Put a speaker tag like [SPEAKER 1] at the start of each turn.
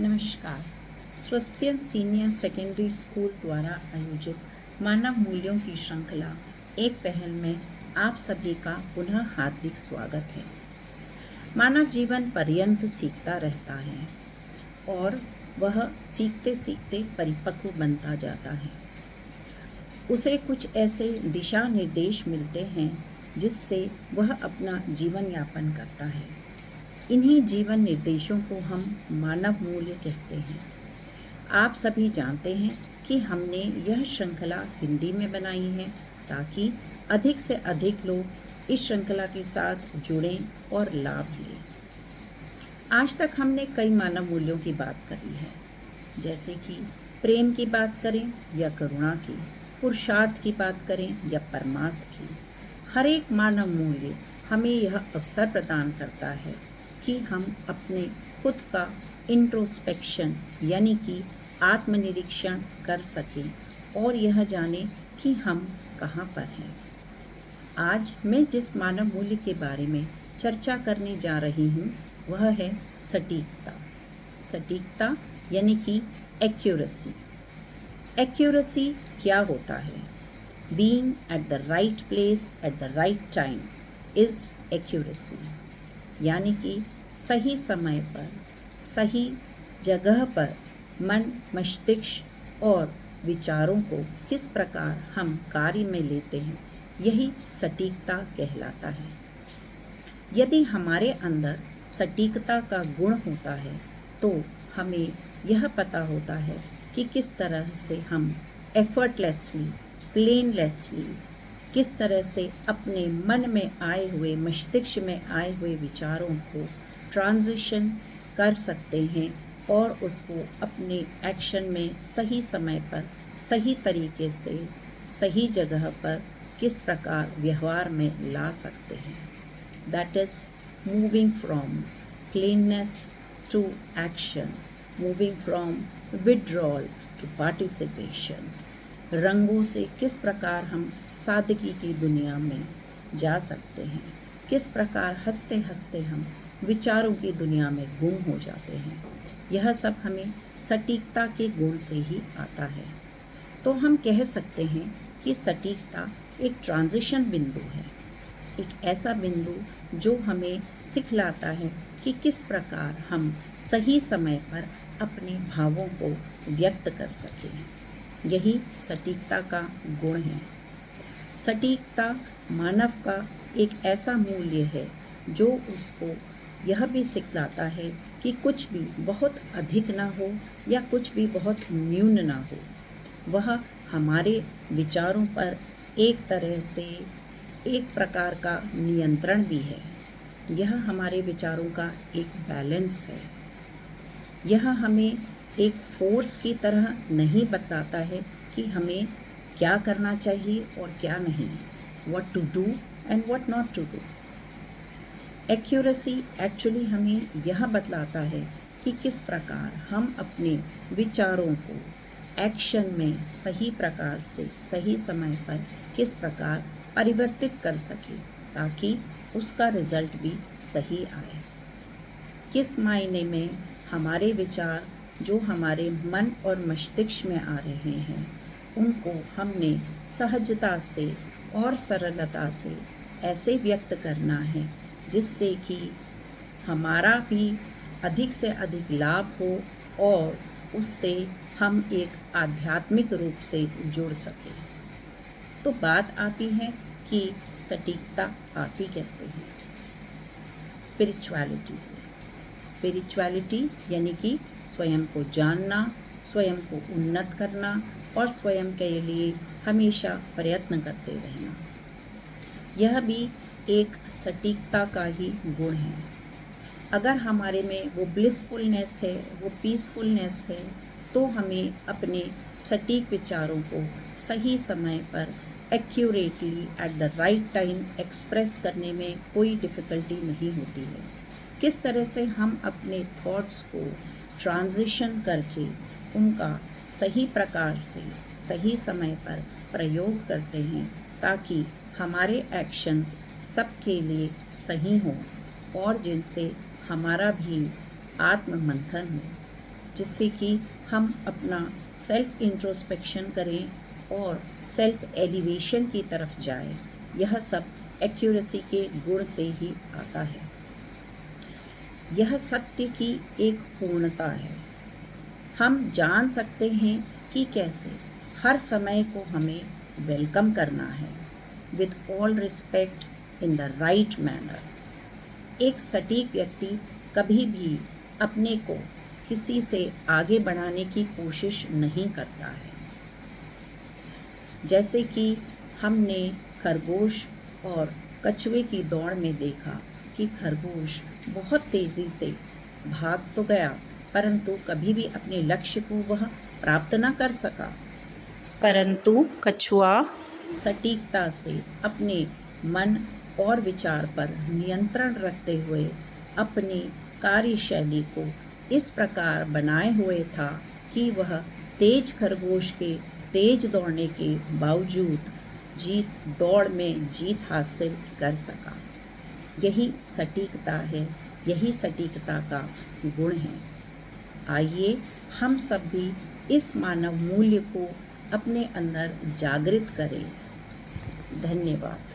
[SPEAKER 1] नमस्कार। स्वस्तियन senior secondary school द्वारा आयोजित मानव मूल्यों की श्रृंखला एक पहल में आप सभी का पुनः हार्दिक स्वागत है। मानव जीवन पर्यंत सीखता रहता है और वह सीखते सीखते परिपक्व बनता जाता है। उसे कुछ ऐसे दिशा निर्देश मिलते हैं जिससे वह अपना जीवन यापन करता है। इन्हीं जीवन निर्देशों को हम मानव मूल्य कहते हैं। आप सभी जानते हैं कि हमने यह श्रृंखला हिंदी में बनाई है ताकि अधिक से अधिक लोग इस श्रृंखला के साथ जुड़ें और लाभ लें। आज तक हमने कई मानव मूल्यों की बात करी है, जैसे कि प्रेम की बात करें या करुणा की, पुरुषार्थ की बात करें या परमार्थ की। हर एक मानव मूल्य हमें यह अवसर प्रदान करता है कि हम अपने खुद का इंट्रोस्पेक्शन यानी कि आत्मनिरीक्षण कर सकें और यह जानें कि हम कहाँ पर हैं। आज मैं जिस मानव मूल्य के बारे में चर्चा करने जा रही हूँ वह है सटीकता। सटीकता यानी कि एक्यूरेसी। एक्यूरेसी क्या होता है? Being at the right place at the right time is accuracy, यानी कि सही समय पर सही जगह पर मन, मस्तिष्क और विचारों को किस प्रकार हम कार्य में लेते हैं, यही सटीकता कहलाता है। यदि हमारे अंदर सटीकता का गुण होता है तो हमें यह पता होता है कि किस तरह से हम एफर्टलेसली, प्लेनलेसली, किस तरह से अपने मन में आए हुए, मस्तिष्क में आए हुए विचारों को ट्रांजिशन कर सकते हैं और उसको अपने एक्शन में सही समय पर, सही तरीके से, सही जगह पर किस प्रकार व्यवहार में ला सकते हैं। That is moving from plainness to action, moving from withdrawal to participation. रंगों से किस प्रकार हम सादगी की दुनिया में जा सकते हैं, किस प्रकार हंसते हंसते हम विचारों की दुनिया में गुम हो जाते हैं, यह सब हमें सटीकता के गुण से ही आता है। तो हम कह सकते हैं कि सटीकता एक ट्रांजिशन बिंदु है, एक ऐसा बिंदु जो हमें सिखलाता है कि किस प्रकार हम सही समय पर अपने भावों को व्यक्त कर सकें। यही सटीकता का गुण है। सटीकता मानव का एक ऐसा मूल्य है जो उसको यह भी सिखलाता है कि कुछ भी बहुत अधिक ना हो या कुछ भी बहुत न्यून ना हो। वह हमारे विचारों पर एक तरह से एक प्रकार का नियंत्रण भी है। यह हमारे विचारों का एक बैलेंस है। यह हमें एक फोर्स की तरह नहीं बताता है कि हमें क्या करना चाहिए और क्या नहीं, what to do and what not to do। Accuracy actually हमें यह बतलाता है कि किस प्रकार हम अपने विचारों को एक्शन में सही प्रकार से, सही समय पर किस प्रकार परिवर्तित कर सके ताकि उसका रिजल्ट भी सही आए। किस मायने में हमारे विचार जो हमारे मन और मस्तिष्क में आ रहे हैं उनको हमने सहजता से और सरलता से ऐसे व्यक्त करना है जिससे कि हमारा भी अधिक से अधिक लाभ हो और उससे हम एक आध्यात्मिक रूप से जुड़ सकें। तो बात आती है कि सटीकता आती कैसे है? स्पिरिचुअलिटी से। स्पिरिचुअलिटी यानी कि स्वयं को जानना, स्वयं को उन्नत करना और स्वयं के लिए हमेशा प्रयत्न करते रहना। यह भी एक सटीकता का ही गुण है। अगर हमारे में वो ब्लिसफुलनेस है, वो पीसफुलनेस है, तो हमें अपने सटीक विचारों को सही समय पर accurately at the right time express करने में कोई डिफ़िकल्टी नहीं होती है। किस तरह से हम अपने थॉट्स को ट्रांजिशन करके उनका सही प्रकार से सही समय पर प्रयोग करते हैं ताकि हमारे एक्शंस सबके लिए सही हों और जिनसे हमारा भी आत्म मंथन हो। जिससे कि हम अपना सेल्फ इंट्रोस्पेक्शन करें और सेल्फ एलिवेशन की तरफ जाएं। यह सब एक्यूरेसी के गुण से ही आता है। यह सत्य की एक पूर्णता है। हम जान सकते हैं कि कैसे हर समय को हमें वेलकम करना है with all respect in the right manner. एक सटीक व्यक्ति कभी भी अपने को किसी से आगे बढ़ाने की कोशिश नहीं करता है। जैसे कि हमने खरगोश और कछुए की दौड़ में देखा कि खरगोश बहुत तेज़ी से भाग तो गया, परंतु कभी भी अपने लक्ष्य को वह प्राप्त न कर सका।
[SPEAKER 2] परंतु कछुआ
[SPEAKER 1] सटीकता से अपने मन और विचार पर नियंत्रण रखते हुए अपनी कार्यशैली को इस प्रकार बनाए हुए था कि वह तेज खरगोश के तेज दौड़ने के बावजूद दौड़ में जीत हासिल कर सका। यही सटीकता है, यही सटीकता का गुण है। आइए हम सब भी इस मानव मूल्य को अपने अंदर जागृत करें। धन्यवाद।